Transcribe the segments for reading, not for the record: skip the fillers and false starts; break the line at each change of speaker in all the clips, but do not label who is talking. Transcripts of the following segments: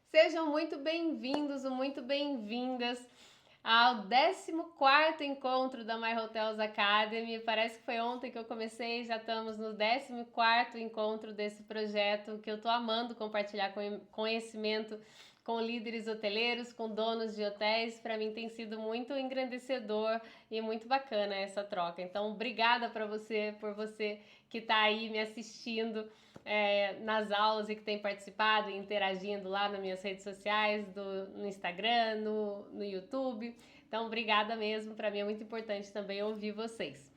Sejam muito bem-vindos ou muito bem-vindas ao 14º encontro da My Hotels Academy. Parece que foi ontem que eu comecei, já estamos no 14º encontro desse projeto que eu tô amando compartilhar conhecimento com líderes hoteleiros, com donos de hotéis. Para mim tem sido muito engrandecedor e muito bacana essa troca. Então, obrigada para você, por você que está aí me assistindo nas aulas e que tem participado e interagindo lá nas minhas redes sociais, no Instagram, no YouTube. Então, obrigada mesmo. Para mim é muito importante também ouvir vocês.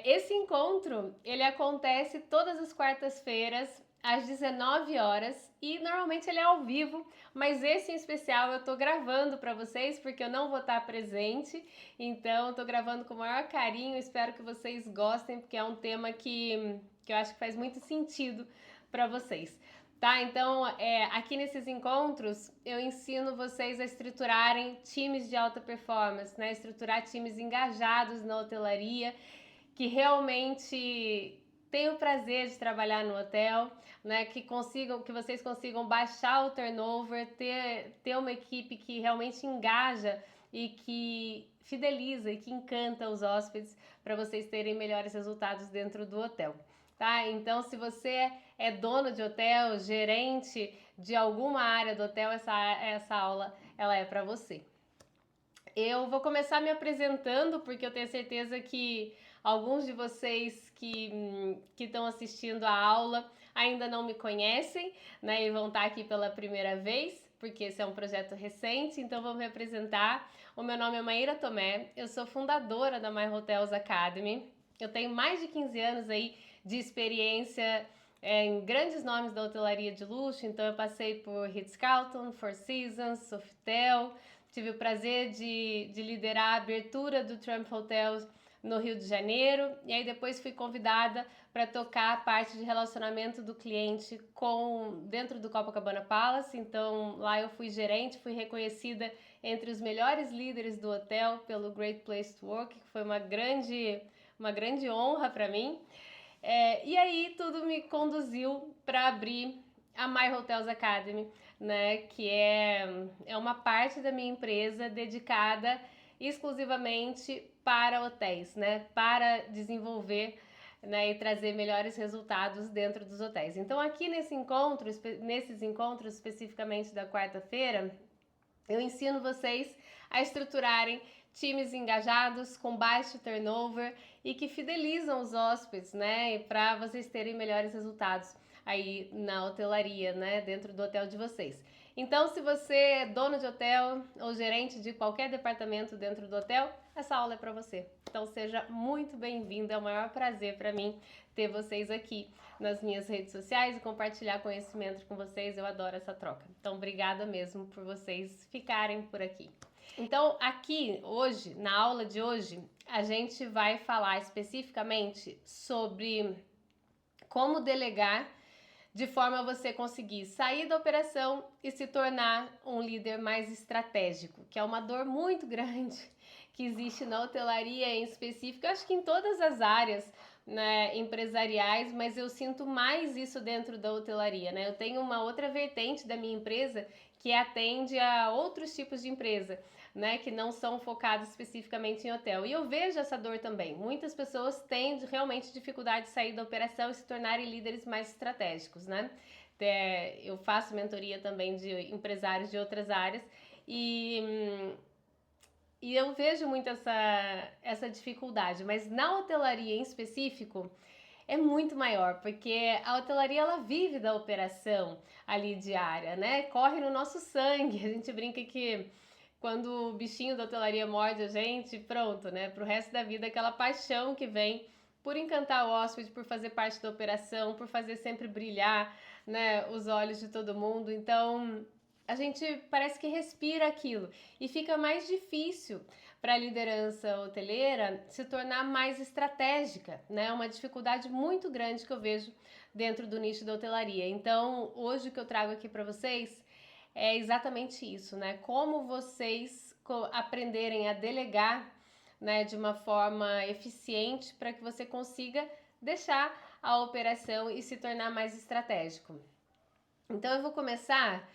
Esse encontro, ele acontece todas as quartas-feiras, às 19 horas, e normalmente ele é ao vivo, mas esse em especial eu tô gravando para vocês porque eu não vou estar presente, então eu tô gravando com o maior carinho, espero que vocês gostem, porque é um tema que eu acho que faz muito sentido para vocês. Tá, então aqui nesses encontros eu ensino vocês a estruturarem times de alta performance, né? Estruturar times engajados na hotelaria, que realmente tem o prazer de trabalhar no hotel, né? Que vocês consigam baixar o turnover, ter uma equipe que realmente engaja e que fideliza e que encanta os hóspedes para vocês terem melhores resultados dentro do hotel. Tá? Então, se você é dono de hotel, gerente de alguma área do hotel, essa aula ela é para você. Eu vou começar me apresentando porque eu tenho certeza que alguns de vocês que estão assistindo a aula ainda não me conhecem, né? E vão estar aqui pela primeira vez, porque esse é um projeto recente, então vou me apresentar. O meu nome é Maíra Tomé, eu sou fundadora da My Hotels Academy. Eu tenho mais de 15 anos aí de experiência em grandes nomes da hotelaria de luxo, então eu passei por Ritz-Carlton, Four Seasons, Sofitel. Tive o prazer de liderar a abertura do Trump Hotels no Rio de Janeiro, e aí depois fui convidada para tocar a parte de relacionamento do cliente dentro do Copacabana Palace. Então lá eu fui gerente, fui reconhecida entre os melhores líderes do hotel pelo Great Place to Work, que foi uma grande honra para mim. E aí tudo me conduziu para abrir a My Hotels Academy, né, que é uma parte da minha empresa dedicada exclusivamente para hotéis, né, para desenvolver, né, e trazer melhores resultados dentro dos hotéis. Então aqui nesses encontros especificamente da quarta-feira, eu ensino vocês a estruturarem times engajados, com baixo turnover e que fidelizam os hóspedes, né? Para vocês terem melhores resultados aí na hotelaria, né? Dentro do hotel de vocês. Então, se você é dono de hotel ou gerente de qualquer departamento dentro do hotel, essa aula é para você. Então, seja muito bem-vindo. É o maior prazer para mim ter vocês aqui nas minhas redes sociais e compartilhar conhecimento com vocês. Eu adoro essa troca. Então, obrigada mesmo por vocês ficarem por aqui. Então, aqui hoje, na aula de hoje, a gente vai falar especificamente sobre como delegar de forma a você conseguir sair da operação e se tornar um líder mais estratégico, que é uma dor muito grande que existe na hotelaria em específico, acho que em todas as áreas, né, empresariais, mas eu sinto mais isso dentro da hotelaria, né? Eu tenho uma outra vertente da minha empresa que atende a outros tipos de empresa, né, que não são focados especificamente em hotel. E eu vejo essa dor também. Muitas pessoas têm realmente dificuldade de sair da operação e se tornarem líderes mais estratégicos, né? Eu faço mentoria também de empresários de outras áreas e eu vejo muito essa dificuldade, mas na hotelaria em específico é muito maior, porque a hotelaria ela vive da operação ali diária, né? Corre no nosso sangue. A gente brinca que quando o bichinho da hotelaria morde a gente, pronto, né? Pro resto da vida, aquela paixão que vem por encantar o hóspede, por fazer parte da operação, por fazer sempre brilhar, né, os olhos de todo mundo. Então, a gente parece que respira aquilo e fica mais difícil para a liderança hoteleira se tornar mais estratégica, né? Uma dificuldade muito grande que eu vejo dentro do nicho da hotelaria. Então, hoje o que eu trago aqui para vocês é exatamente isso, né? Como vocês aprenderem a delegar, né, de uma forma eficiente para que você consiga deixar a operação e se tornar mais estratégico. Então eu vou começar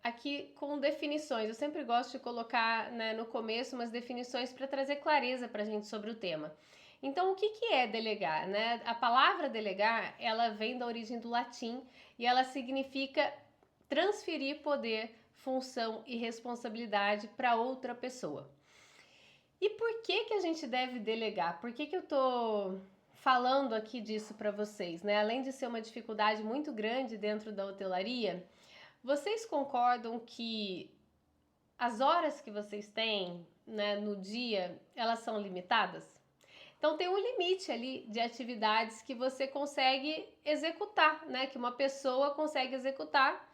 aqui com definições. Eu sempre gosto de colocar, né, no começo umas definições para trazer clareza para a gente sobre o tema. Então, o que é delegar, né? A palavra delegar, ela vem da origem do latim e ela significa transferir poder, função e responsabilidade para outra pessoa. E por que a gente deve delegar? Por que eu tô falando aqui disso para vocês, né? Além de ser uma dificuldade muito grande dentro da hotelaria, vocês concordam que as horas que vocês têm, né, no dia, elas são limitadas? Então tem um limite ali de atividades que você consegue executar, né? Que uma pessoa consegue executar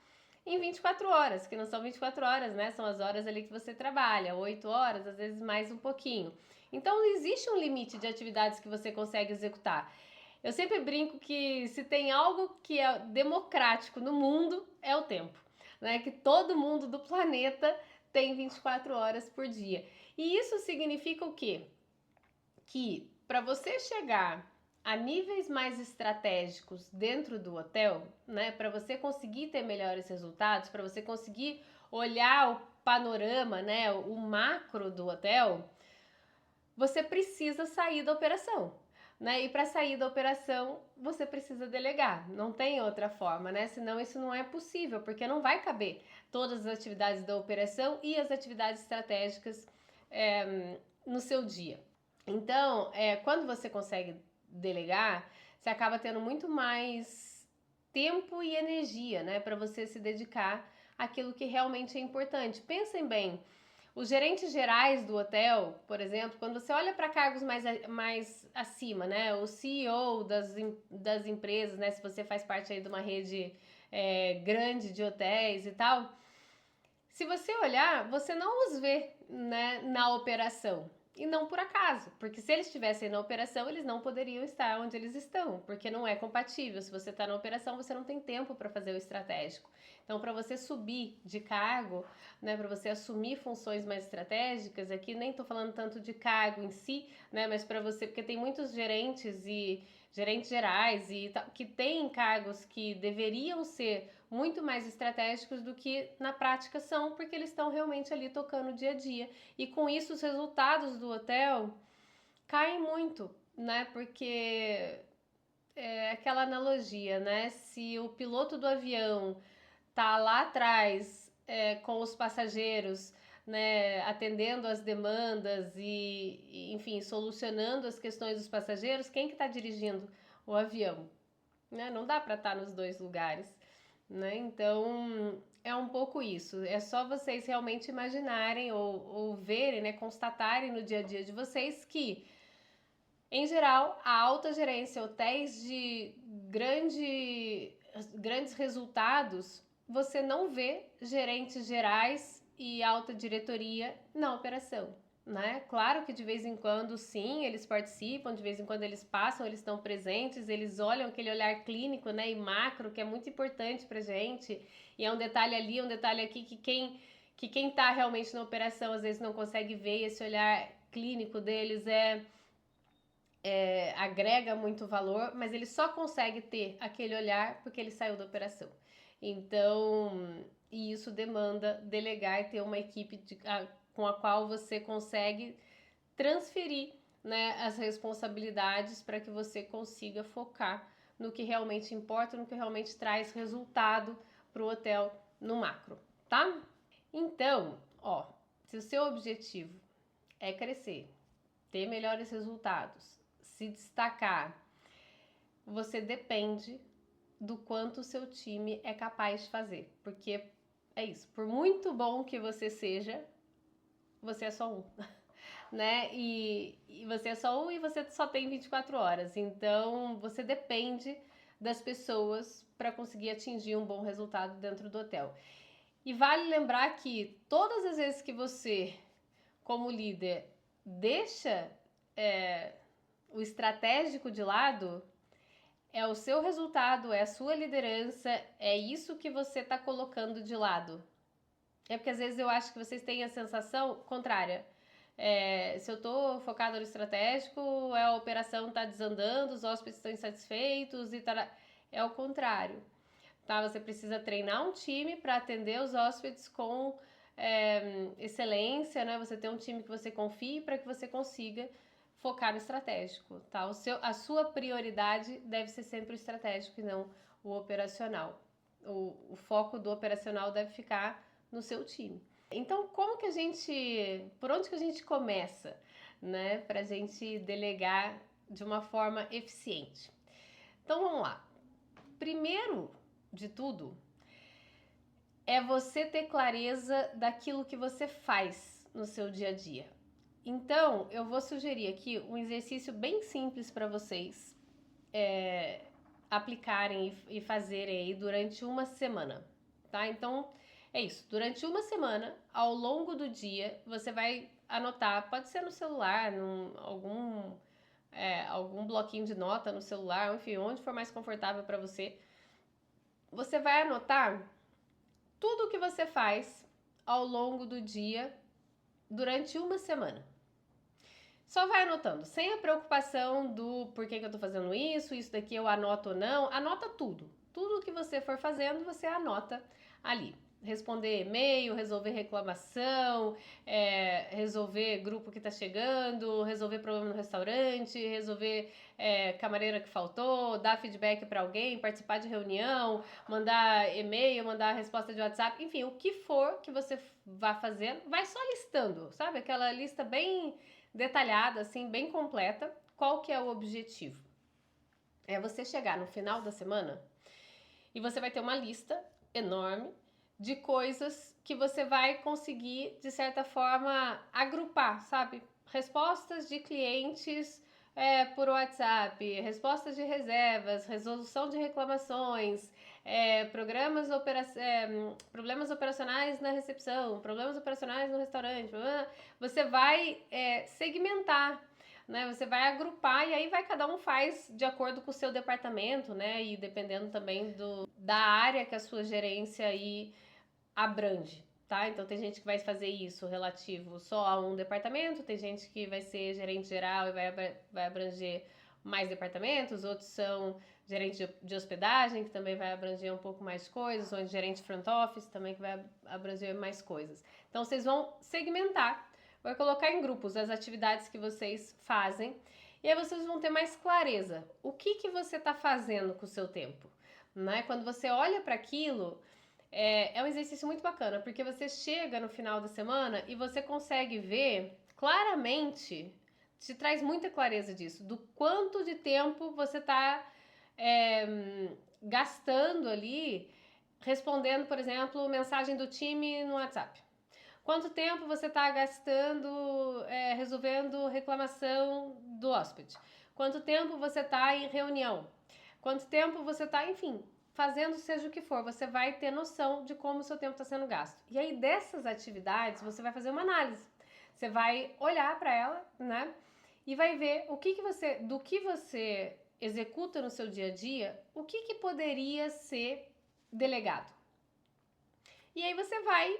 em 24 horas, que não são 24 horas, né? São as horas ali que você trabalha, 8 horas, às vezes mais um pouquinho. Então existe um limite de atividades que você consegue executar. Eu sempre brinco que se tem algo que é democrático no mundo, é o tempo, né? Que todo mundo do planeta tem 24 horas por dia. E isso significa o quê? Que para você chegar a níveis mais estratégicos dentro do hotel, né, para você conseguir ter melhores resultados, para você conseguir olhar o panorama, né, o macro do hotel, você precisa sair da operação, né? E para sair da operação, você precisa delegar. Não tem outra forma, né? Senão isso não é possível, porque não vai caber todas as atividades da operação e as atividades estratégicas no seu dia. Então, quando você consegue delegar, você acaba tendo muito mais tempo e energia, né, para você se dedicar àquilo que realmente é importante. Pensem bem, os gerentes gerais do hotel, por exemplo, quando você olha para cargos mais acima, né, o CEO das empresas, né, se você faz parte aí de uma rede grande de hotéis e tal, se você olhar, você não os vê, né, na operação. E não por acaso, porque se eles estivessem na operação, eles não poderiam estar onde eles estão, porque não é compatível. Se você está na operação, você não tem tempo para fazer o estratégico. Então, para você subir de cargo, né, para você assumir funções mais estratégicas, aqui nem estou falando tanto de cargo em si, né, mas para você, porque tem muitos gerentes e gerentes gerais e que têm cargos que deveriam ser muito mais estratégicos do que na prática são, porque eles estão realmente ali tocando o dia a dia. E com isso os resultados do hotel caem muito, né? Porque é aquela analogia, né? Se o piloto do avião tá lá atrás com os passageiros, né, atendendo as demandas e, enfim, solucionando as questões dos passageiros, quem que está dirigindo o avião? Né? Não dá para estar nos dois lugares. Né? Então é um pouco isso. É só vocês realmente imaginarem ou verem, né, constatarem no dia a dia de vocês que, em geral, a alta gerência, hotéis de grandes resultados, você não vê gerentes gerais e alta diretoria na operação. Né? Claro que de vez em quando, sim, eles participam, de vez em quando eles passam, eles estão presentes, eles olham aquele olhar clínico, né, e macro, que é muito importante pra gente, e é um detalhe ali, um detalhe aqui, que quem tá realmente na operação às vezes não consegue ver, esse olhar clínico deles agrega muito valor, mas ele só consegue ter aquele olhar porque ele saiu da operação. Então, e isso demanda delegar e ter uma equipe com a qual você consegue transferir, né, as responsabilidades para que você consiga focar no que realmente importa, no que realmente traz resultado para o hotel no macro, tá? Então, ó, se o seu objetivo é crescer, ter melhores resultados, se destacar, você depende do quanto o seu time é capaz de fazer, porque é isso, por muito bom que você seja, você é só um, né? E você é só um e você só tem 24 horas, então você depende das pessoas para conseguir atingir um bom resultado dentro do hotel. E vale lembrar que todas as vezes que você, como líder, deixa o estratégico de lado, é o seu resultado, é a sua liderança, é isso que você está colocando de lado. É porque às vezes eu acho que vocês têm a sensação contrária. Se eu tô focada no estratégico, a operação tá desandando, os hóspedes estão insatisfeitos e tá. É o contrário. tá? Você precisa treinar um time para atender os hóspedes com excelência, né? Você ter um time que você confie para que você consiga focar no estratégico, tá? A sua prioridade deve ser sempre o estratégico e não o operacional. O foco do operacional deve ficar no seu time. Então, por onde que a gente começa, né? Pra gente delegar de uma forma eficiente. Então, vamos lá. Primeiro de tudo, é você ter clareza daquilo que você faz no seu dia a dia. Então, eu vou sugerir aqui um exercício bem simples para vocês aplicarem e fazerem aí durante uma semana, tá? Então, é isso. Durante uma semana, ao longo do dia, você vai anotar, pode ser no celular, algum bloquinho de nota no celular, enfim, onde for mais confortável para você. Você vai anotar tudo o que você faz ao longo do dia durante uma semana. Só vai anotando, sem a preocupação do porquê que eu tô fazendo isso daqui eu anoto ou não. Anota tudo. Tudo que você for fazendo, você anota ali. Responder e-mail, resolver reclamação, resolver grupo que tá chegando, resolver problema no restaurante, resolver camareira que faltou, dar feedback para alguém, participar de reunião, mandar e-mail, mandar resposta de WhatsApp, enfim, o que for que você vá fazendo, vai só listando, sabe? Aquela lista bem detalhada, assim, bem completa. Qual que é o objetivo? É você chegar no final da semana e você vai ter uma lista enorme de coisas que você vai conseguir, de certa forma, agrupar, sabe? Respostas de clientes por WhatsApp, respostas de reservas, resolução de reclamações, problemas operacionais na recepção, problemas operacionais no restaurante. Você vai segmentar, né? Você vai agrupar e aí cada um faz de acordo com o seu departamento, né? E dependendo também da área que a sua gerência aí abrange, tá? Então tem gente que vai fazer isso relativo só a um departamento, tem gente que vai ser gerente geral e vai abranger mais departamentos, outros são gerente de hospedagem, que também vai abranger um pouco mais coisas, ou gerente front office também que vai abranger mais coisas. Então vocês vão segmentar, vai colocar em grupos as atividades que vocês fazem, e aí vocês vão ter mais clareza. O que você está fazendo com o seu tempo? Né? Quando você olha para aquilo, é um exercício muito bacana, porque você chega no final da semana e você consegue ver claramente, te traz muita clareza disso, do quanto de tempo você está gastando ali, respondendo, por exemplo, mensagem do time no WhatsApp. Quanto tempo você está gastando resolvendo reclamação do hóspede? Quanto tempo você está em reunião? Quanto tempo você está, enfim, fazendo seja o que for, você vai ter noção de como o seu tempo está sendo gasto. E aí, dessas atividades, você vai fazer uma análise. Você vai olhar para ela, né? E vai ver do que você executa no seu dia a dia, o que poderia ser delegado. E aí você vai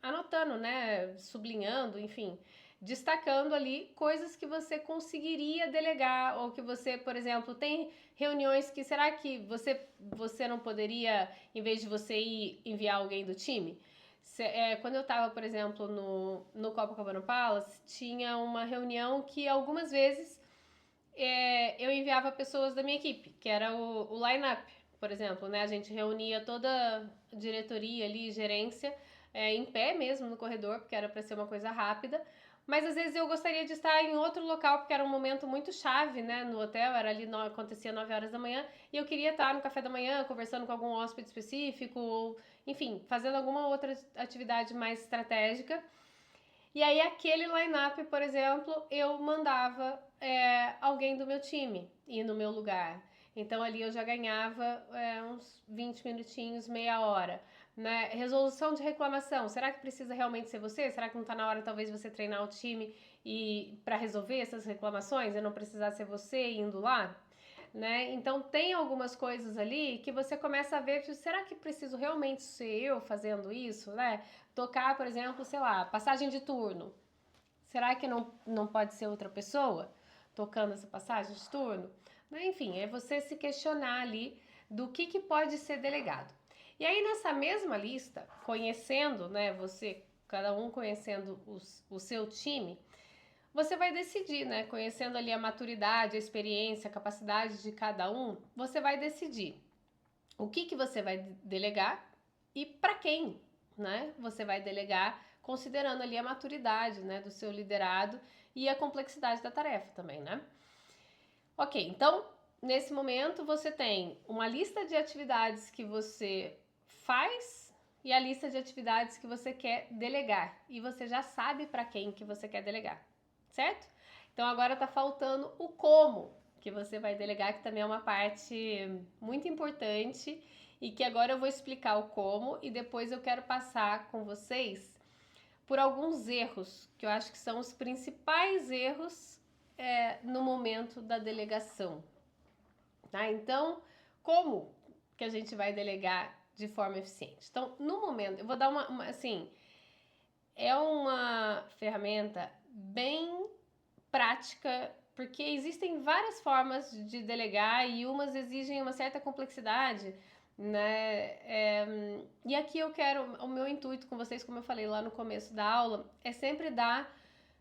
anotando, né? Sublinhando, enfim, destacando ali coisas que você conseguiria delegar, ou que você, por exemplo, tem reuniões que será que você não poderia, em vez de você ir enviar alguém do time? Quando eu estava, por exemplo, no Copacabana Palace, tinha uma reunião que algumas vezes eu enviava pessoas da minha equipe, que era o line-up, por exemplo, né? A gente reunia toda a diretoria ali, gerência, em pé mesmo no corredor, porque era para ser uma coisa rápida. Mas às vezes eu gostaria de estar em outro local, porque era um momento muito chave, né? No hotel, acontecia 9 horas da manhã, e eu queria estar no café da manhã, conversando com algum hóspede específico, ou, enfim, fazendo alguma outra atividade mais estratégica. E aí, aquele line-up, por exemplo, eu mandava alguém do meu time ir no meu lugar. Então, ali eu já ganhava uns 20 minutinhos, meia hora. Né? Resolução de reclamação. Será que precisa realmente ser você? Será que não está na hora, talvez, você treinar o time para resolver essas reclamações e não precisar ser você indo lá? Né? Então, tem algumas coisas ali que você começa a ver, será que preciso realmente ser eu fazendo isso? Né? Tocar, por exemplo, sei lá, passagem de turno. Será que não pode ser outra pessoa tocando essa passagem de turno? Enfim, é você se questionar ali, do que pode ser delegado. E aí nessa mesma lista, conhecendo, né, você, cada um conhecendo o seu time, você vai decidir, né, conhecendo ali a maturidade, a experiência, a capacidade de cada um, você vai decidir o que você vai delegar e para quem, né, você vai delegar, considerando ali a maturidade, né, do seu liderado e a complexidade da tarefa também, né? Ok, então, nesse momento você tem uma lista de atividades que você faz e a lista de atividades que você quer delegar. E você já sabe para quem que você quer delegar, certo? Então agora tá faltando o como que você vai delegar, que também é uma parte muito importante e que agora eu vou explicar o como e depois eu quero passar com vocês por alguns erros, que eu acho que são os principais erros no momento da delegação. Tá? Então, como que a gente vai delegar de forma eficiente? Então, no momento, eu vou dar assim, é uma ferramenta bem prática, porque existem várias formas de delegar e umas exigem uma certa complexidade, né? E aqui eu quero, o meu intuito com vocês, como eu falei lá no começo da aula, é sempre dar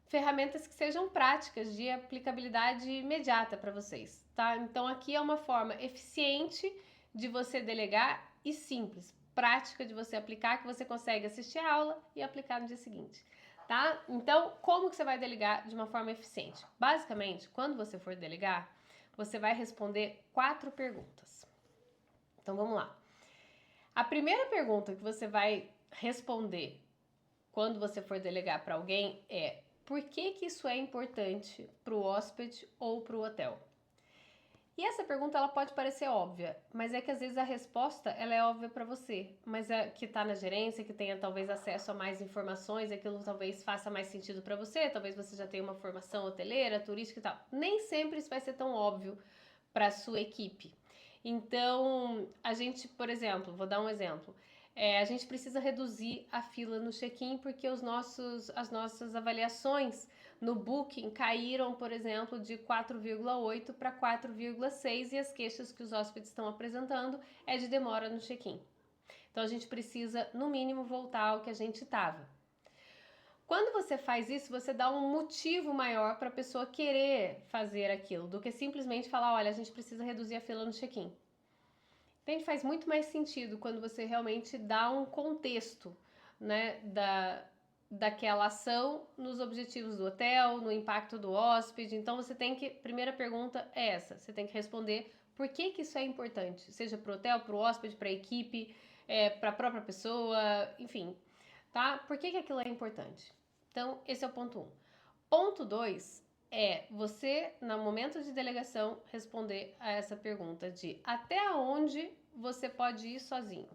ferramentas que sejam práticas, de aplicabilidade imediata para vocês, tá? Então aqui é uma forma eficiente de você delegar e simples, prática de você aplicar, que você consegue assistir a aula e aplicar no dia seguinte, tá? Então, como que você vai delegar de uma forma eficiente? Basicamente, quando você for delegar, você vai responder 4 perguntas. Então vamos lá. A primeira pergunta que você vai responder quando você for delegar para alguém é: por que isso é importante para o hóspede ou para o hotel? E essa pergunta ela pode parecer óbvia, mas é que às vezes a resposta ela é óbvia para você, mas é que está na gerência, que tenha talvez acesso a mais informações, aquilo talvez faça mais sentido para você, talvez você já tenha uma formação hoteleira, turística e tal. Nem sempre isso vai ser tão óbvio para a sua equipe. Então, a gente, por exemplo, vou dar um exemplo. A gente precisa reduzir a fila no check-in porque as nossas avaliações no Booking caíram, por exemplo, de 4,8 para 4,6 e as queixas que os hóspedes estão apresentando é de demora no check-in. Então, a gente precisa, no mínimo, voltar ao que a gente estava. Quando você faz isso, você dá um motivo maior para a pessoa querer fazer aquilo, do que simplesmente falar, olha, a gente precisa reduzir a fila no check-in. Então, faz muito mais sentido quando você realmente dá um contexto, né, daquela ação nos objetivos do hotel, no impacto do hóspede. Então, você tem que, primeira pergunta é essa, você tem que responder por que isso é importante, seja para o hotel, para o hóspede, para a equipe, para a própria pessoa, enfim, tá? Por que aquilo é importante? Então, esse é o ponto 1. Ponto 2 é você, no momento de delegação, responder a essa pergunta de até onde você pode ir sozinho.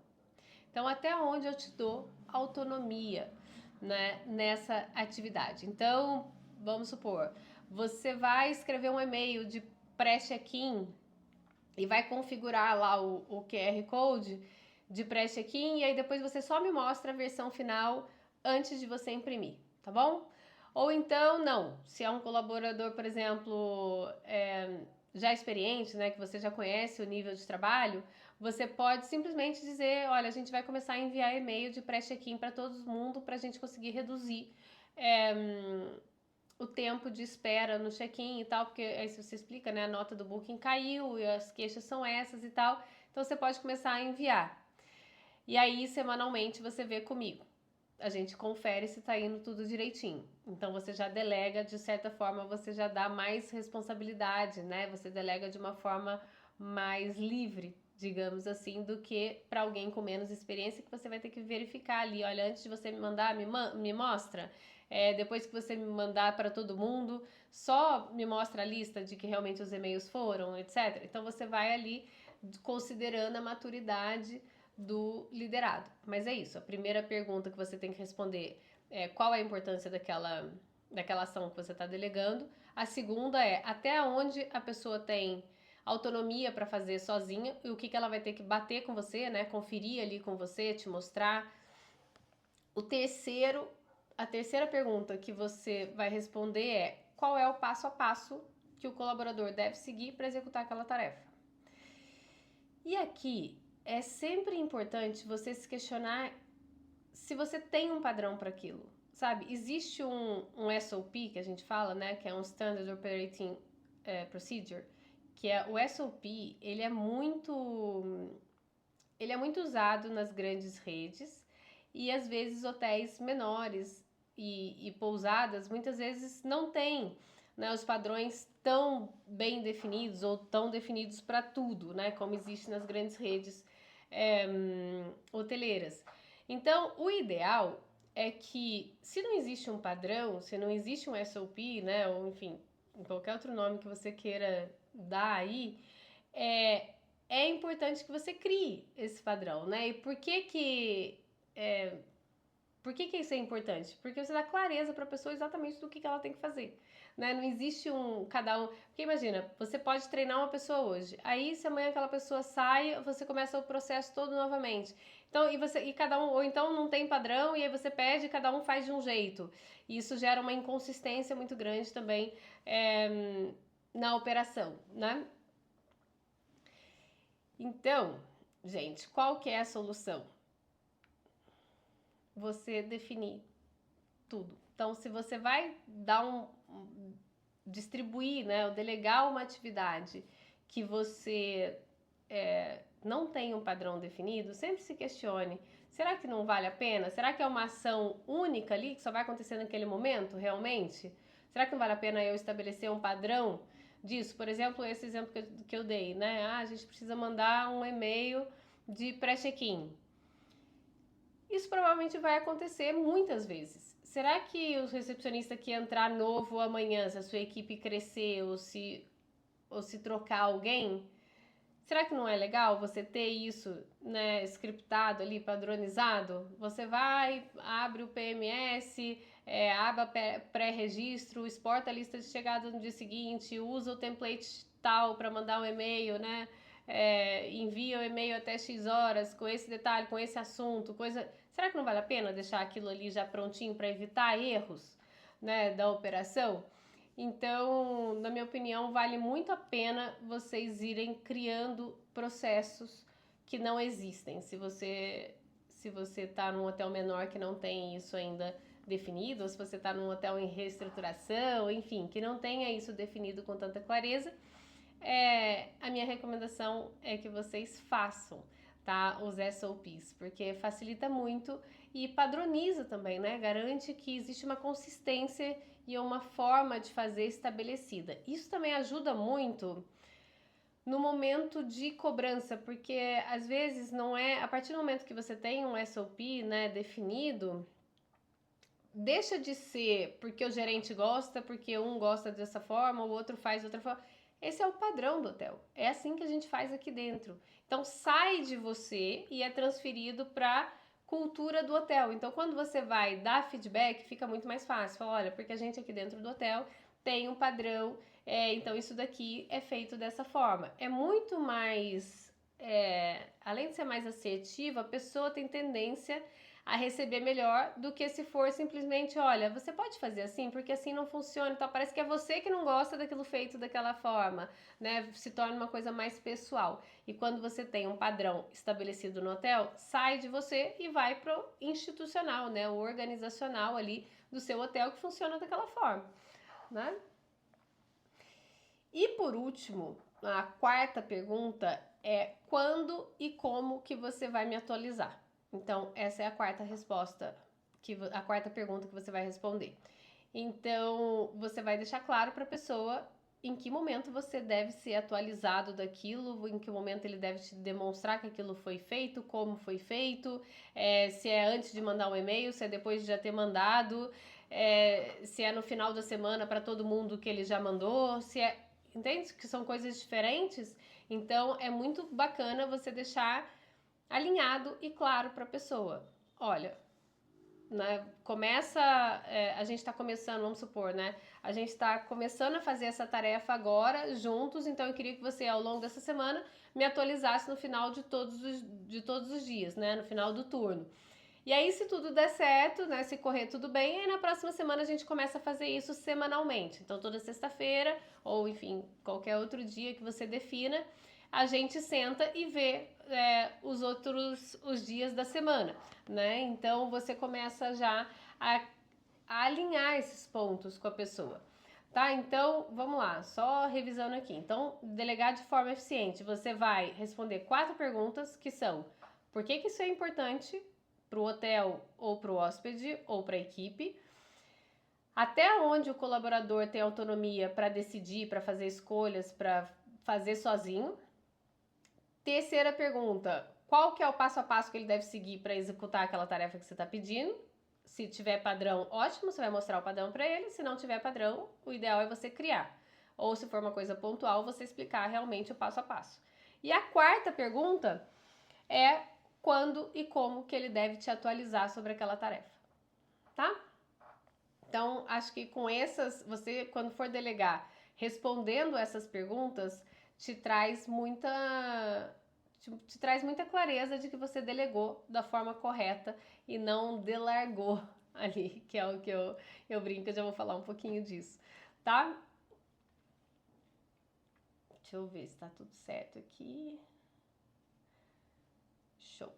Então, até onde eu te dou autonomia, né, nessa atividade. Então, vamos supor, você vai escrever um e-mail de pré-check-in e vai configurar lá o QR Code de pré-check-in e aí depois você só me mostra a versão final antes de você imprimir, tá bom? Ou então, não, se é um colaborador, por exemplo, já experiente, né, que você já conhece o nível de trabalho, você pode simplesmente dizer, olha, a gente vai começar a enviar e-mail de pré-check-in para todo mundo para a gente conseguir reduzir o tempo de espera no check-in e tal, porque aí você explica, né, a nota do Booking caiu e as queixas são essas e tal, então você pode começar a enviar. E aí, semanalmente, você vê comigo. A gente confere se tá indo tudo direitinho. Então, você já delega, de certa forma, você já dá mais responsabilidade, né? Você delega de uma forma mais livre, digamos assim, do que para alguém com menos experiência que você vai ter que verificar ali. Olha, antes de você me mandar, me mostra. Depois que você me mandar para todo mundo, só me mostra a lista de que realmente os e-mails foram, etc. Então, você vai ali considerando a maturidade do liderado. Mas é isso, a primeira pergunta que você tem que responder é qual é a importância daquela ação que você está delegando. A segunda é até onde a pessoa tem autonomia para fazer sozinha e o que ela vai ter que bater com você, né? Conferir ali com você, te mostrar. A terceira pergunta que você vai responder é qual é o passo a passo que o colaborador deve seguir para executar aquela tarefa. E aqui é sempre importante você se questionar se você tem um padrão para aquilo, sabe? Existe um SOP que a gente fala, né? Que é um Standard Operating Procedure, que é o SOP, ele é muito usado nas grandes redes e às vezes hotéis menores e pousadas muitas vezes não têm, né, os padrões tão bem definidos ou tão definidos para tudo, né, como existe nas grandes redes hoteleiras. Então, o ideal é que, se não existe um padrão, se não existe um SOP, né, ou enfim, qualquer outro nome que você queira dar aí, é, é importante que você crie esse padrão, né? E por que isso é importante? Porque você dá clareza para a pessoa exatamente do que ela tem que fazer, né? Não existe cada um. Porque imagina, você pode treinar uma pessoa hoje, aí se amanhã aquela pessoa sai, você começa o processo todo novamente. Então, e cada um, ou então não tem padrão, e aí você pede e cada um faz de um jeito. E isso gera uma inconsistência muito grande também na operação, né? Então, gente, qual que é a solução? Você definir tudo. Então, se você vai dar distribuir, né, ou delegar uma atividade que você não tem um padrão definido, sempre se questione: será que não vale a pena? Será que é uma ação única ali que só vai acontecer naquele momento, realmente? Será que não vale a pena eu estabelecer um padrão disso? Por exemplo, esse exemplo que eu dei, né? Ah, a gente precisa mandar um e-mail de pré-check-in. Isso provavelmente vai acontecer muitas vezes. Será que o recepcionista que entrar novo amanhã, se a sua equipe crescer ou se trocar alguém, será que não é legal você ter isso, né, scriptado ali, padronizado? Você vai, abre o PMS, aba pré-registro, exporta a lista de chegada no dia seguinte, usa o template tal para mandar um e-mail, né? Envia o e-mail até X horas com esse detalhe, com esse assunto, coisa. Será que não vale a pena deixar aquilo ali já prontinho para evitar erros, né, da operação? Então, na minha opinião, vale muito a pena vocês irem criando processos que não existem. Se você está num hotel menor que não tem isso ainda definido, ou se você está num hotel em reestruturação, enfim, que não tenha isso definido com tanta clareza, a minha recomendação é que vocês façam, tá, os SOPs, porque facilita muito e padroniza também, né? Garante que existe uma consistência e uma forma de fazer estabelecida. Isso também ajuda muito no momento de cobrança, porque às vezes não é a partir do momento que você tem um SOP, né, definido, deixa de ser porque o gerente gosta, porque um gosta dessa forma, o outro faz de outra forma. Esse é o padrão do hotel. É assim que a gente faz aqui dentro. Então sai de você e é transferido para cultura do hotel. Então quando você vai dar feedback, fica muito mais fácil. Fala, olha, porque a gente aqui dentro do hotel tem um padrão, então isso daqui é feito dessa forma. É muito mais, além de ser mais assertivo, a pessoa tem tendência a receber melhor do que se for simplesmente, olha, você pode fazer assim, porque assim não funciona, então parece que é você que não gosta daquilo feito daquela forma, né? Se torna uma coisa mais pessoal. E quando você tem um padrão estabelecido no hotel, sai de você e vai pro institucional, né? O organizacional ali do seu hotel que funciona daquela forma, né? E por último, a quarta pergunta é quando e como que você vai me atualizar? Então, essa é a quarta resposta, a quarta pergunta que você vai responder. Então, você vai deixar claro para a pessoa em que momento você deve ser atualizado daquilo, em que momento ele deve te demonstrar que aquilo foi feito, como foi feito, se é antes de mandar um e-mail, se é depois de já ter mandado, se é no final da semana para todo mundo que ele já mandou, se é. Entende? Que são coisas diferentes. Então, é muito bacana você deixar alinhado e claro para a pessoa. Olha, né, a gente está começando, vamos supor, né? A gente está começando a fazer essa tarefa agora juntos, então eu queria que você, ao longo dessa semana, me atualizasse no final de todos os dias, né? No final do turno. E aí, se tudo der certo, né? Se correr tudo bem, aí na próxima semana a gente começa a fazer isso semanalmente. Então, toda sexta-feira, ou enfim, qualquer outro dia que você defina, a gente senta e vê os dias da semana, né? Então você começa já a alinhar esses pontos com a pessoa. Tá? Então, vamos lá, só revisando aqui. Então, delegar de forma eficiente, você vai responder 4 perguntas que são: por que isso é importante para o hotel ou para o hóspede ou para a equipe? Até onde o colaborador tem autonomia para decidir, para fazer escolhas, para fazer sozinho? Terceira pergunta: qual que é o passo a passo que ele deve seguir para executar aquela tarefa que você está pedindo? Se tiver padrão, ótimo, você vai mostrar o padrão para ele. Se não tiver padrão, o ideal é você criar. Ou se for uma coisa pontual, você explicar realmente o passo a passo. E a quarta pergunta é quando e como que ele deve te atualizar sobre aquela tarefa, tá? Então, acho que com essas, você, quando for delegar, respondendo essas perguntas, te traz muita clareza de que você delegou da forma correta e não delargou ali, que é o que eu brinco, eu já vou falar um pouquinho disso, tá? Deixa eu ver se tá tudo certo aqui. Show.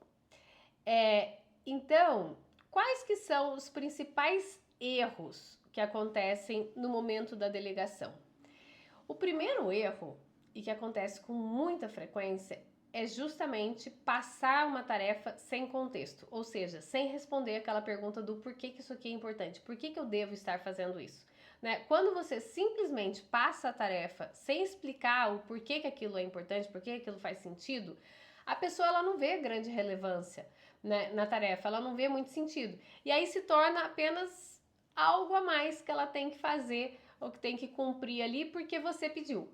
Então, quais que são os principais erros que acontecem no momento da delegação? O primeiro erro, e que acontece com muita frequência, é justamente passar uma tarefa sem contexto, ou seja, sem responder aquela pergunta do porquê que isso aqui é importante, por que eu devo estar fazendo isso. Né? Quando você simplesmente passa a tarefa sem explicar o porquê que aquilo é importante, porquê que aquilo faz sentido, a pessoa ela não vê grande relevância, né, na tarefa, ela não vê muito sentido. E aí se torna apenas algo a mais que ela tem que fazer ou que tem que cumprir ali porque você pediu.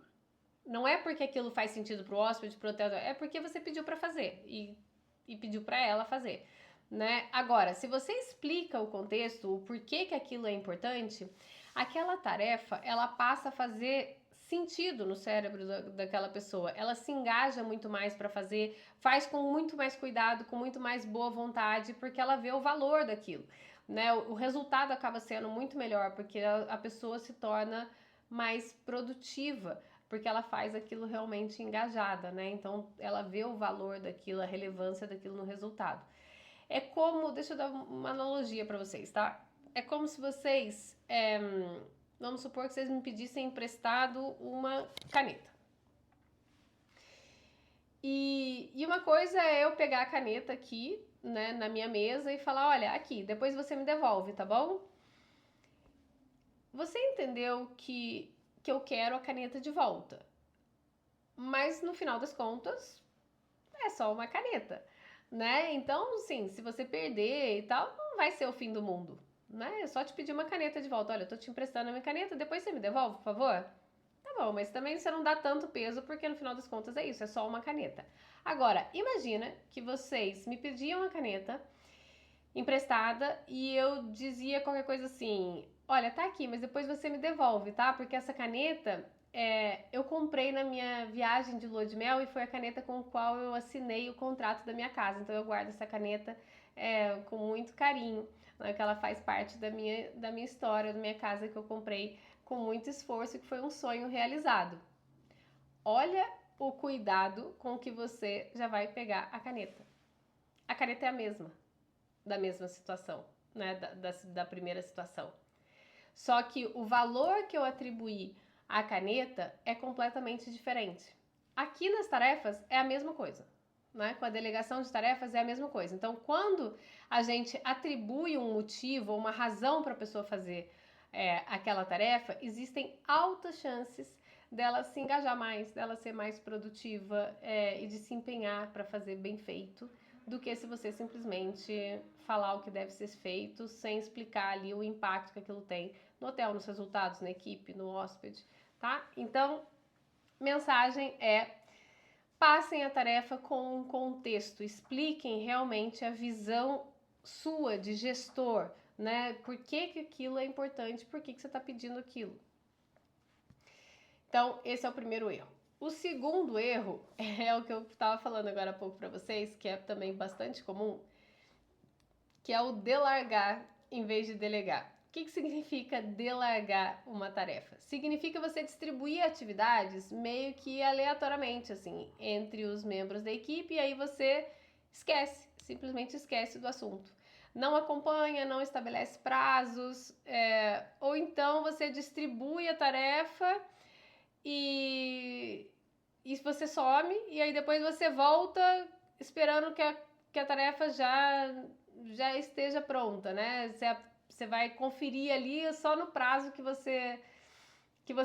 Não é porque aquilo faz sentido para o hóspede, para o hotel, é porque você pediu para fazer e pediu para ela fazer, né? Agora, se você explica o contexto, o porquê que aquilo é importante, aquela tarefa, ela passa a fazer sentido no cérebro daquela pessoa. Ela se engaja muito mais para fazer, faz com muito mais cuidado, com muito mais boa vontade, porque ela vê o valor daquilo, né? O resultado acaba sendo muito melhor, porque a pessoa se torna mais produtiva, porque ela faz aquilo realmente engajada, né? Então ela vê o valor daquilo, a relevância daquilo no resultado. É como, deixa eu dar uma analogia para vocês, tá? É como se vocês, vamos supor que vocês me pedissem emprestado uma caneta. E uma coisa é eu pegar a caneta aqui, né, na minha mesa e falar, olha, aqui, depois você me devolve, tá bom? Você entendeu que eu quero a caneta de volta. Mas no final das contas, é só uma caneta, né? Então, sim, se você perder e tal, não vai ser o fim do mundo, né? É só te pedir uma caneta de volta. Olha, eu tô te emprestando a minha caneta, depois você me devolve, por favor? Tá bom, mas também você não dá tanto peso, porque no final das contas é isso, é só uma caneta. Agora, imagina que vocês me pediam uma caneta emprestada e eu dizia qualquer coisa assim: olha, tá aqui, mas depois você me devolve, tá? Porque essa caneta eu comprei na minha viagem de lua de mel e foi a caneta com a qual eu assinei o contrato da minha casa. Então eu guardo essa caneta com muito carinho, né? Que ela faz parte da minha história, da minha casa que eu comprei com muito esforço e que foi um sonho realizado. Olha o cuidado com que você já vai pegar a caneta. A caneta é a mesma, da mesma situação, né? Da primeira situação. Só que o valor que eu atribuí à caneta é completamente diferente. Aqui nas tarefas é a mesma coisa, né? Com a delegação de tarefas é a mesma coisa. Então, quando a gente atribui um motivo ou uma razão para a pessoa fazer aquela tarefa, existem altas chances dela se engajar mais, dela ser mais produtiva e de se empenhar para fazer bem feito, do que se você simplesmente falar o que deve ser feito sem explicar ali o impacto que aquilo tem no hotel, nos resultados, na equipe, no hóspede, tá? Então, mensagem é: passem a tarefa com um contexto, expliquem realmente a visão sua de gestor, né? Por que aquilo é importante, por que você está pedindo aquilo. Então, esse é o primeiro erro. O segundo erro é o que eu estava falando agora há pouco para vocês, que é também bastante comum, que é o delargar em vez de delegar. O que significa delargar uma tarefa? Significa você distribuir atividades meio que aleatoriamente, assim, entre os membros da equipe, e aí você esquece, simplesmente esquece do assunto. Não acompanha, não estabelece prazos, ou então você distribui a tarefa e você some, e aí depois você volta esperando que a tarefa já esteja pronta, né? Você vai conferir ali só no prazo que você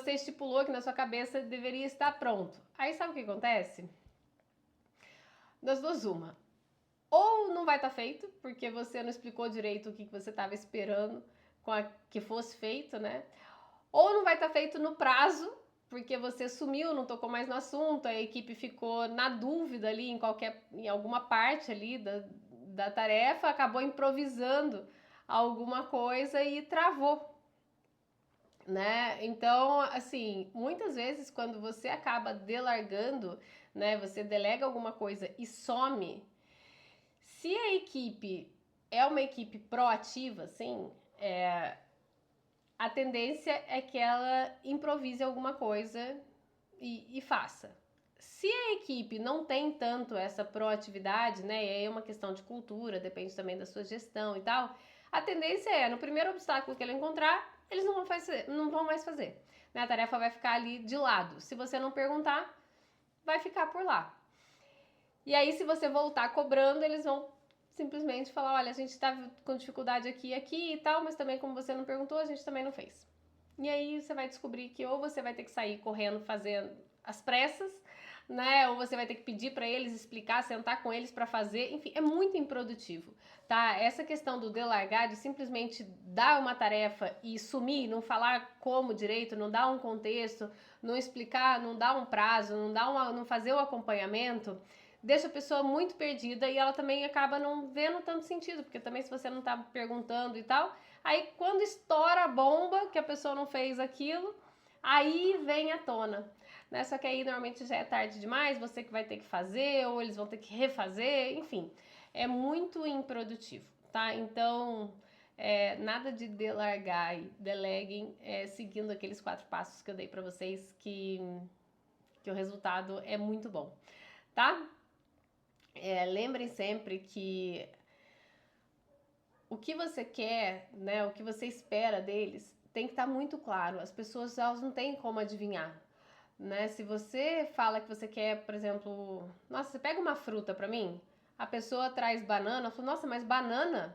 estipulou, que na sua cabeça deveria estar pronto. Aí sabe o que acontece? Das duas, uma. Ou não vai estar feito, porque você não explicou direito o que você estava esperando que fosse feito, né? Ou não vai estar feito no prazo, porque você sumiu, não tocou mais no assunto, a equipe ficou na dúvida ali em alguma parte ali da tarefa, acabou improvisando alguma coisa e travou, né? Então, assim, muitas vezes quando você acaba delargando, né, você delega alguma coisa e some, se a equipe é uma equipe proativa, assim, a tendência é que ela improvise alguma coisa e faça. Se a equipe não tem tanto essa proatividade, né, e aí é uma questão de cultura, depende também da sua gestão e tal, a tendência é, no primeiro obstáculo que ela encontrar, eles não vão mais fazer. Né? A tarefa vai ficar ali de lado. Se você não perguntar, vai ficar por lá. E aí, se você voltar cobrando, eles vão simplesmente falar, olha, a gente tá com dificuldade aqui e tal, mas também como você não perguntou, a gente também não fez. E aí você vai descobrir que ou você vai ter que sair correndo fazendo as pressas, né? Ou você vai ter que pedir para eles explicar, sentar com eles para fazer. Enfim, é muito improdutivo, tá? Essa questão do delargar, de simplesmente dar uma tarefa e sumir, não falar como direito, não dar um contexto, não explicar, não dar um prazo, não fazer o acompanhamento, deixa a pessoa muito perdida e ela também acaba não vendo tanto sentido, porque também se você não tá perguntando e tal, aí quando estoura a bomba, que a pessoa não fez aquilo, aí vem à tona, né? Só que aí normalmente já é tarde demais, você que vai ter que fazer, ou eles vão ter que refazer, enfim, é muito improdutivo, tá? Então, nada de delargar e deleguem, seguindo aqueles 4 passos que eu dei pra vocês, que o resultado é muito bom, tá? Lembrem sempre que o que você quer, né, o que você espera deles, tem que estar muito claro. As pessoas, elas não têm como adivinhar, né? Se você fala que você quer, por exemplo, nossa, você pega uma fruta pra mim, a pessoa traz banana, fala, nossa, mas banana?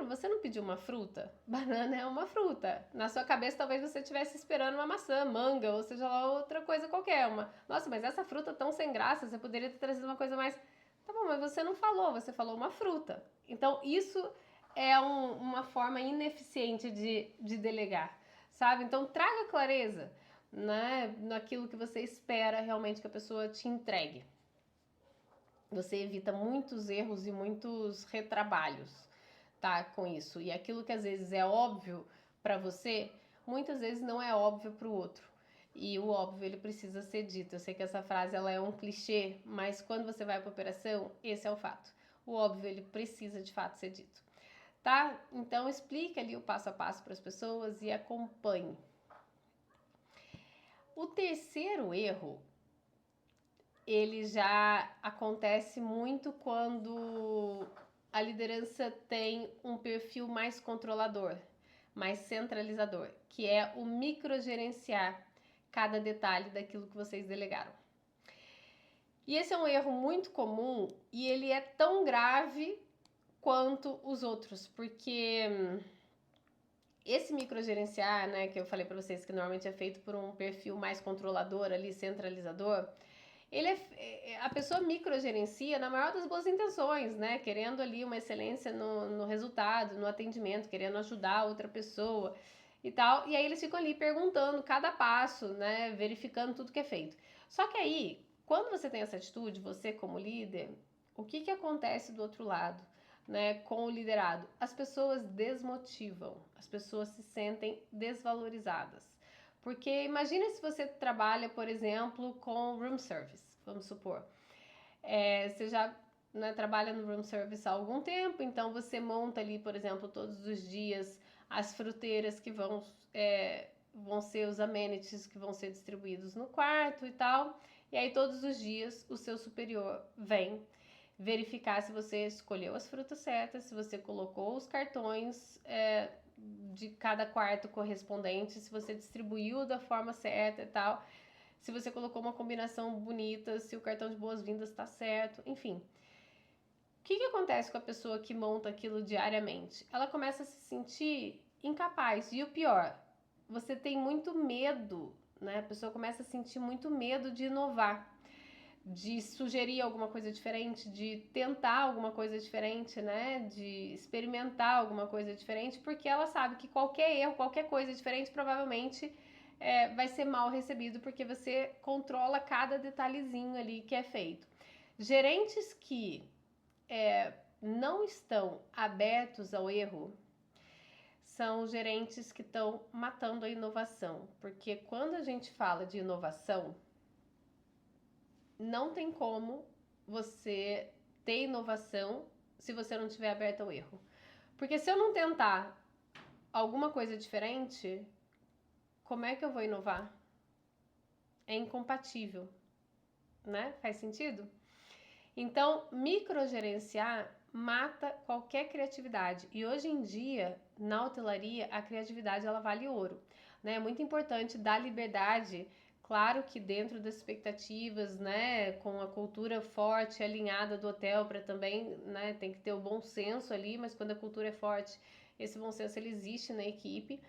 Você não pediu uma fruta? Banana é uma fruta. Na sua cabeça, talvez você estivesse esperando uma maçã, manga, ou seja lá outra coisa qualquer. Nossa, mas essa fruta tão sem graça, você poderia ter trazido uma coisa mais... Tá bom, mas você não falou, você falou uma fruta. Então, isso é uma forma ineficiente de delegar, sabe? Então, traga clareza, né, naquilo que você espera realmente que a pessoa te entregue. Você evita muitos erros e muitos retrabalhos, tá, com isso. E aquilo que às vezes é óbvio para você, muitas vezes não é óbvio para o outro. E o óbvio, ele precisa ser dito. Eu sei que essa frase ela é um clichê, mas quando você vai para operação, esse é o fato. O óbvio, ele precisa de fato ser dito. Tá? Então explique ali o passo a passo para as pessoas e acompanhe. O terceiro erro, ele já acontece muito quando a liderança tem um perfil mais controlador, mais centralizador, que é o microgerenciar cada detalhe daquilo que vocês delegaram. E esse é um erro muito comum e ele é tão grave quanto os outros, porque esse microgerenciar, né, que eu falei para vocês que normalmente é feito por um perfil mais controlador ali, centralizador, a pessoa microgerencia na maior das boas intenções, né? Querendo ali uma excelência no resultado, no atendimento, querendo ajudar a outra pessoa e tal. E aí eles ficam ali perguntando cada passo, né? Verificando tudo que é feito. Só que aí, quando você tem essa atitude, você como líder, o que acontece do outro lado, né? Com o liderado? As pessoas desmotivam, as pessoas se sentem desvalorizadas. Porque imagine se você trabalha, por exemplo, com room service, vamos supor. Você já, né, trabalha no room service há algum tempo, então você monta ali, por exemplo, todos os dias as fruteiras que vão ser os amenities que vão ser distribuídos no quarto e tal. E aí todos os dias o seu superior vem verificar se você escolheu as frutas certas, se você colocou os cartões de cada quarto correspondente, se você distribuiu da forma certa e tal, se você colocou uma combinação bonita, se o cartão de boas-vindas está certo, enfim. O que acontece com a pessoa que monta aquilo diariamente? Ela começa a se sentir incapaz. E o pior, você tem muito medo, né? A pessoa começa a sentir muito medo de inovar, de sugerir alguma coisa diferente, de tentar alguma coisa diferente, né? De experimentar alguma coisa diferente, porque ela sabe que qualquer erro, qualquer coisa diferente, provavelmente vai ser mal recebido, porque você controla cada detalhezinho ali que é feito. Gerentes que não estão abertos ao erro são os gerentes que estão matando a inovação, porque quando a gente fala de inovação, não tem como você ter inovação se você não estiver aberto ao erro. Porque se eu não tentar alguma coisa diferente, como é que eu vou inovar? É incompatível, né? Faz sentido? Então, microgerenciar mata qualquer criatividade. E hoje em dia, na hotelaria, a criatividade ela vale ouro, né? É muito importante dar liberdade, claro que dentro das expectativas, né, com a cultura forte, alinhada do hotel, para também, né, tem que ter o bom senso ali, mas quando a cultura é forte, esse bom senso ele existe na equipe.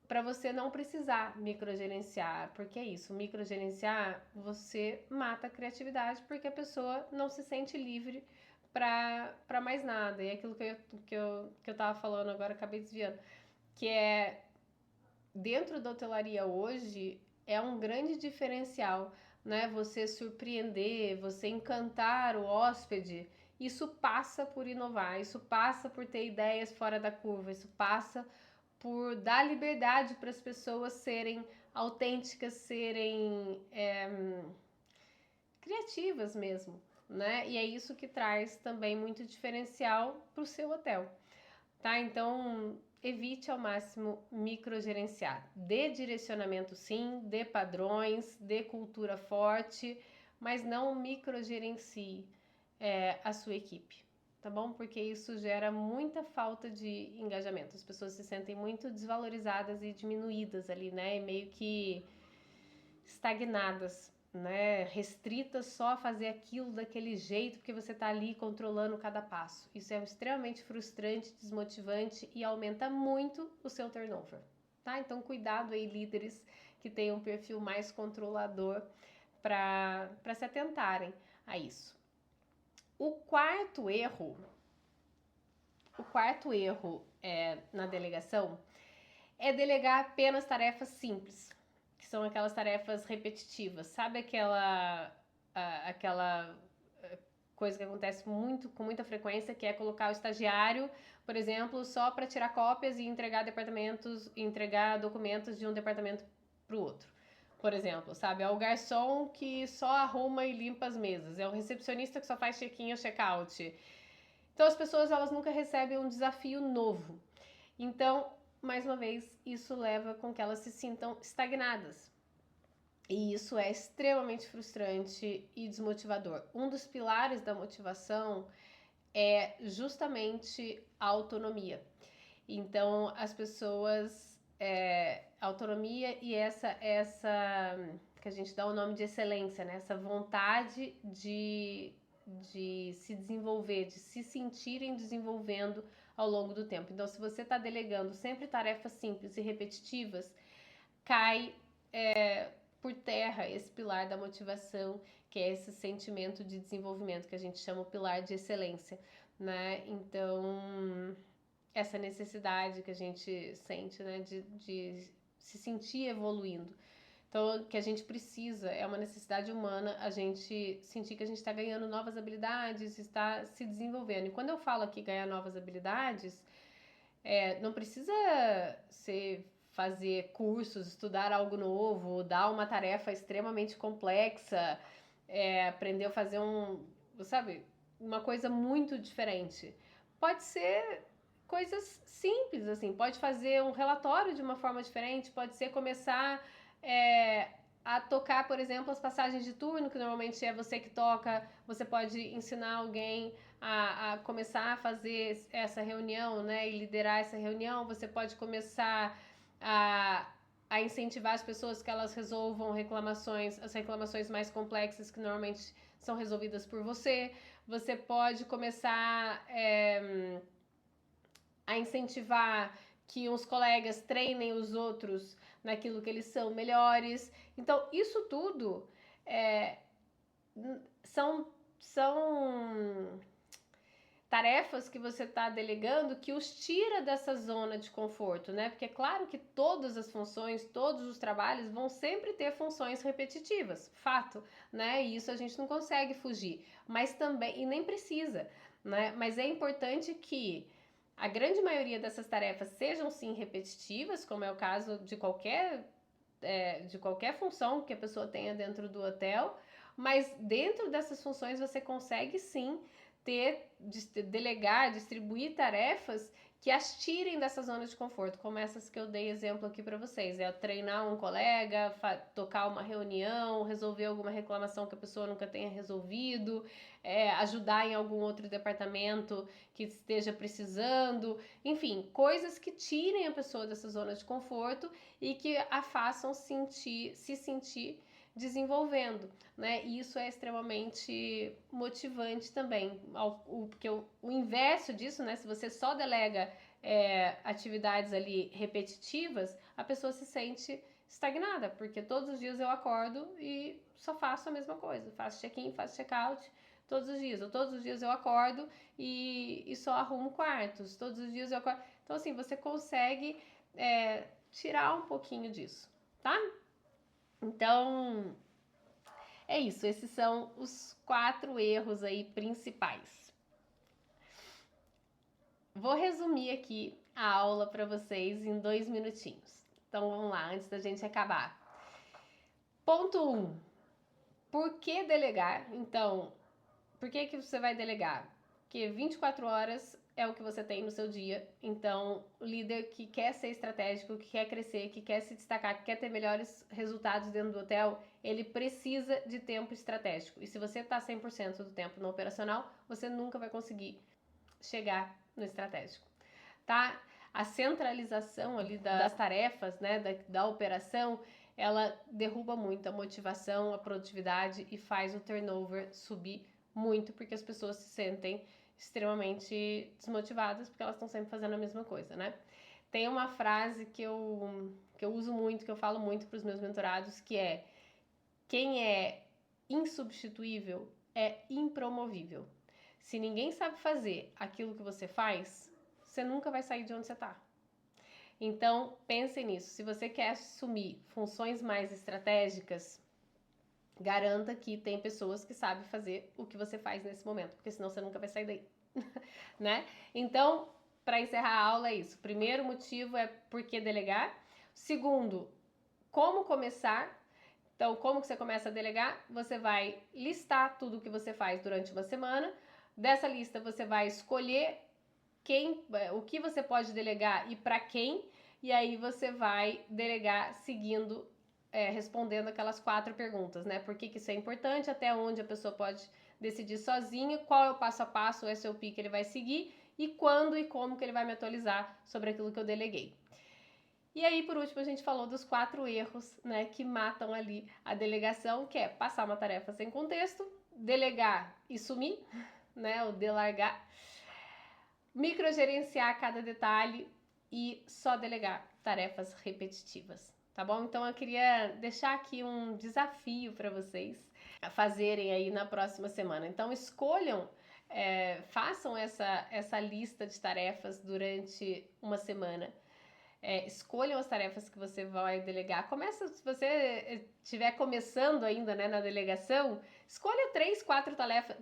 Para você não precisar microgerenciar, porque é isso, microgerenciar você mata a criatividade porque a pessoa não se sente livre para mais nada. E é aquilo que eu tava falando agora, acabei desviando, que é dentro da hotelaria hoje é um grande diferencial, né? Você surpreender, você encantar o hóspede. Isso passa por inovar, isso passa por ter ideias fora da curva, isso passa por dar liberdade para as pessoas serem autênticas, serem criativas mesmo, né? E é isso que traz também muito diferencial para o seu hotel, tá? Então, evite ao máximo microgerenciar. Dê direcionamento sim, dê padrões, dê cultura forte, mas não microgerencie a sua equipe. Tá bom? Porque isso gera muita falta de engajamento. As pessoas se sentem muito desvalorizadas e diminuídas ali, né? E meio que estagnadas, né? Restritas só a fazer aquilo daquele jeito, porque você tá ali controlando cada passo. Isso é extremamente frustrante, desmotivante e aumenta muito o seu turnover, tá? Então, cuidado aí, líderes que tenham um perfil mais controlador para se atentarem a isso. O quarto erro na delegação é delegar apenas tarefas simples, que são aquelas tarefas repetitivas. Sabe aquela coisa que acontece com muita frequência, que é colocar o estagiário, por exemplo, só para tirar cópias e entregar documentos de um departamento para o outro. Por exemplo, sabe? É o garçom que só arruma e limpa as mesas. É o recepcionista que só faz check-in ou check-out. Então, as pessoas, elas nunca recebem um desafio novo. Então, mais uma vez, isso leva com que elas se sintam estagnadas. E isso é extremamente frustrante e desmotivador. Um dos pilares da motivação é justamente a autonomia. Então, as pessoas... autonomia e essa que a gente dá o nome de excelência, né? Essa vontade de se desenvolver, de se sentirem desenvolvendo ao longo do tempo. Então, se você está delegando sempre tarefas simples e repetitivas, cai por terra esse pilar da motivação, que é esse sentimento de desenvolvimento que a gente chama o pilar de excelência, né? Então, essa necessidade que a gente sente, né, de se sentir evoluindo. Então, o que a gente precisa é uma necessidade humana, a gente sentir que a gente está ganhando novas habilidades, está se desenvolvendo. E quando eu falo aqui ganhar novas habilidades, não precisa ser fazer cursos, estudar algo novo, dar uma tarefa extremamente complexa, aprender a fazer sabe, uma coisa muito diferente. Pode ser coisas simples, assim, pode fazer um relatório de uma forma diferente, pode ser começar a tocar, por exemplo, as passagens de turno, que normalmente é você que toca, você pode ensinar alguém a começar a fazer essa reunião, né, e liderar essa reunião, você pode começar a incentivar as pessoas que elas resolvam as reclamações mais complexas que normalmente são resolvidas por você. Você pode começar a incentivar que os colegas treinem os outros naquilo que eles são melhores. Então, isso tudo são tarefas que você está delegando que os tira dessa zona de conforto, né? Porque é claro que todas as funções, todos os trabalhos vão sempre ter funções repetitivas, fato, né? E isso a gente não consegue fugir, mas também, e nem precisa, né? Mas é importante que a grande maioria dessas tarefas sejam sim repetitivas, como é o caso de qualquer função que a pessoa tenha dentro do hotel, mas dentro dessas funções você consegue sim delegar, distribuir tarefas que as tirem dessa zona de conforto, como essas que eu dei exemplo aqui para vocês, treinar um colega, tocar uma reunião, resolver alguma reclamação que a pessoa nunca tenha resolvido, ajudar em algum outro departamento que esteja precisando, enfim, coisas que tirem a pessoa dessa zona de conforto e que a façam se sentir desenvolvendo, né? E isso é extremamente motivante também, porque o inverso disso, né? Se você só delega atividades ali repetitivas, a pessoa se sente estagnada, porque todos os dias eu acordo e só faço a mesma coisa, faço check-in, faço check-out todos os dias, ou todos os dias eu acordo e só arrumo quartos, todos os dias eu acordo. Então, assim, você consegue tirar um pouquinho disso, tá? Então, é isso. Esses são os 4 erros aí principais. Vou resumir aqui a aula para vocês em 2 minutinhos. Então, vamos lá, antes da gente acabar. Ponto 1. Por que delegar? Então, por que você vai delegar? Porque 24 horas é o que você tem no seu dia. Então, o líder que quer ser estratégico, que quer crescer, que quer se destacar, que quer ter melhores resultados dentro do hotel, ele precisa de tempo estratégico. E se você está 100% do tempo no operacional, você nunca vai conseguir chegar no estratégico, tá? A centralização ali das tarefas, né, da operação, ela derruba muito a motivação, a produtividade e faz o turnover subir muito, porque as pessoas se sentem extremamente desmotivadas, porque elas estão sempre fazendo a mesma coisa, né? Tem uma frase que eu uso muito, que eu falo muito para os meus mentorados, que é: quem é insubstituível é impromovível. Se ninguém sabe fazer aquilo que você faz, você nunca vai sair de onde você está. Então, pensem nisso. Se você quer assumir funções mais estratégicas, garanta que tem pessoas que sabem fazer o que você faz nesse momento, porque senão você nunca vai sair daí, né? Então, para encerrar a aula é isso. O primeiro motivo é por que delegar. Segundo, como começar. Então, como que você começa a delegar? Você vai listar tudo o que você faz durante uma semana. Dessa lista, você vai escolher o que você pode delegar e para quem. E aí você vai delegar seguindo respondendo aquelas 4 perguntas, né? Por que isso é importante, até onde a pessoa pode decidir sozinha, qual é o passo a passo, o SOP que ele vai seguir e quando e como que ele vai me atualizar sobre aquilo que eu deleguei. E aí, por último, a gente falou dos 4 erros, né, que matam ali a delegação, que é passar uma tarefa sem contexto, delegar e sumir, né, ou delargar, microgerenciar cada detalhe e só delegar tarefas repetitivas. Tá bom? Então eu queria deixar aqui um desafio para vocês fazerem aí na próxima semana. Então escolham, façam essa lista de tarefas durante uma semana. Escolham as tarefas que você vai delegar. Se você estiver começando ainda, né, na delegação, escolha 3, 4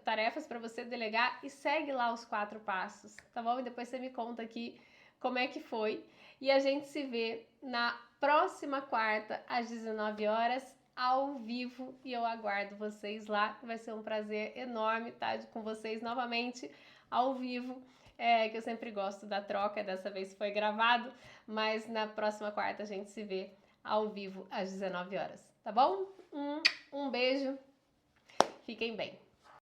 tarefas para você delegar e segue lá os 4 passos, tá bom? E depois você me conta aqui como é que foi. E a gente se vê na próxima quarta, às 19 horas, ao vivo. E eu aguardo vocês lá. Vai ser um prazer enorme estar com vocês novamente ao vivo. que eu sempre gosto da troca, dessa vez foi gravado, mas na próxima quarta a gente se vê ao vivo às 19 horas, tá bom? Um beijo, fiquem bem.